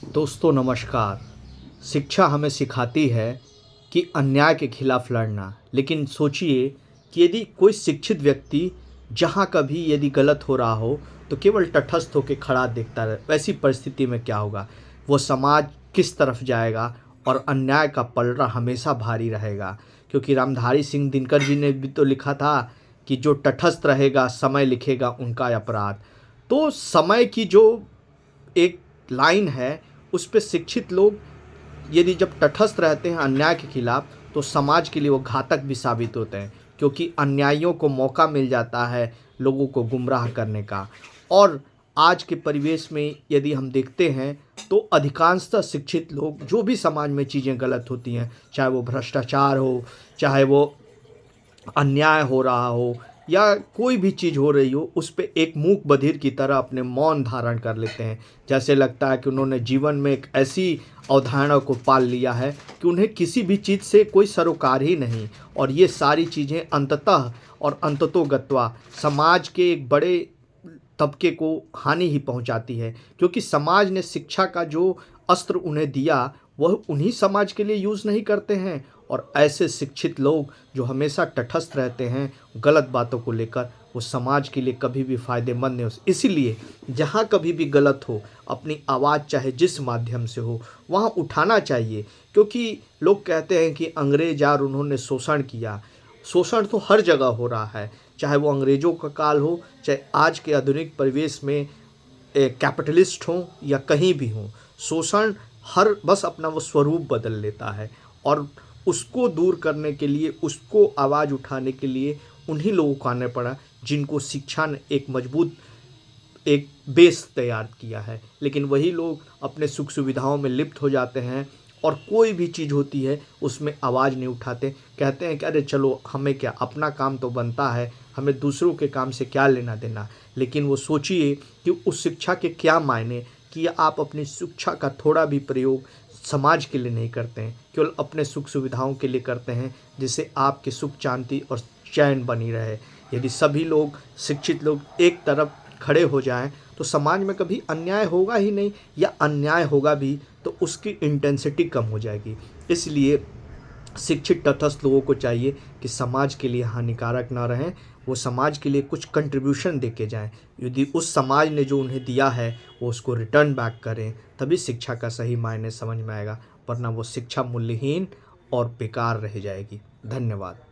दोस्तों नमस्कार। शिक्षा हमें सिखाती है कि अन्याय के खिलाफ लड़ना, लेकिन सोचिए कि यदि कोई शिक्षित व्यक्ति जहाँ कभी यदि गलत हो रहा हो तो केवल तटस्थ होकर खड़ा देखता रहे, वैसी परिस्थिति में क्या होगा? वो समाज किस तरफ जाएगा और अन्याय का पलड़ा हमेशा भारी रहेगा। क्योंकि रामधारी सिंह दिनकर जी ने भी तो लिखा था कि जो तटस्थ रहेगा समय लिखेगा उनका अपराध। तो समय की जो एक लाइन है, उस पे शिक्षित लोग यदि जब तटस्थ रहते हैं अन्याय के खिलाफ, तो समाज के लिए वो घातक भी साबित होते हैं, क्योंकि अन्यायियों को मौका मिल जाता है लोगों को गुमराह करने का। और आज के परिवेश में यदि हम देखते हैं तो अधिकांशतः शिक्षित लोग जो भी समाज में चीज़ें गलत होती हैं, चाहे वो भ्रष्टाचार हो, चाहे वो अन्याय हो रहा हो या कोई भी चीज़ हो रही हो, उस पे एक मूक बधिर की तरह अपने मौन धारण कर लेते हैं। जैसे लगता है कि उन्होंने जीवन में एक ऐसी अवधारणा को पाल लिया है कि उन्हें किसी भी चीज़ से कोई सरोकार ही नहीं, और ये सारी चीज़ें अंततः और अंततोगत्वा समाज के एक बड़े तबके को हानि ही पहुंचाती है। क्योंकि समाज ने शिक्षा का जो अस्त्र उन्हें दिया, वह उन्हीं समाज के लिए यूज़ नहीं करते हैं। और ऐसे शिक्षित लोग जो हमेशा तटस्थ रहते हैं गलत बातों को लेकर, वो समाज के लिए कभी भी फ़ायदेमंद नहीं हो। इसीलिए जहाँ कभी भी गलत हो, अपनी आवाज़ चाहे जिस माध्यम से हो वहाँ उठाना चाहिए। क्योंकि लोग कहते हैं कि अंग्रेज यार उन्होंने शोषण किया। शोषण तो हर जगह हो रहा है, चाहे वो अंग्रेज़ों का काल हो, चाहे आज के आधुनिक परिवेश में कैपिटलिस्ट हों या कहीं भी हों। शोषण हर बस अपना वो स्वरूप बदल लेता है, और उसको दूर करने के लिए, उसको आवाज़ उठाने के लिए उन्हीं लोगों को आना पड़ा जिनको शिक्षा ने एक मजबूत एक बेस तैयार किया है। लेकिन वही लोग अपने सुख सुविधाओं में लिप्त हो जाते हैं, और कोई भी चीज़ होती है उसमें आवाज़ नहीं उठाते। कहते हैं कि अरे चलो हमें क्या, अपना काम तो बनता है, हमें दूसरों के काम से क्या लेना देना। लेकिन वो सोचिए कि उस शिक्षा के क्या मायने कि आप अपनी शिक्षा का थोड़ा भी प्रयोग समाज के लिए नहीं करते हैं, केवल अपने सुख सुविधाओं के लिए करते हैं, जिससे आपके सुख शांति और चैन बनी रहे। यदि सभी लोग, शिक्षित लोग एक तरफ खड़े हो जाएं, तो समाज में कभी अन्याय होगा ही नहीं, या अन्याय होगा भी तो उसकी इंटेंसिटी कम हो जाएगी। इसलिए शिक्षित तटस्थ लोगों को चाहिए कि समाज के लिए हानिकारक ना रहें, वो समाज के लिए कुछ कंट्रीब्यूशन दे के जाएँ। यदि उस समाज ने जो उन्हें दिया है वो उसको रिटर्न बैक करें, तभी शिक्षा का सही मायने समझ में आएगा, वरना वो शिक्षा मूल्यहीन और बेकार रह जाएगी। धन्यवाद।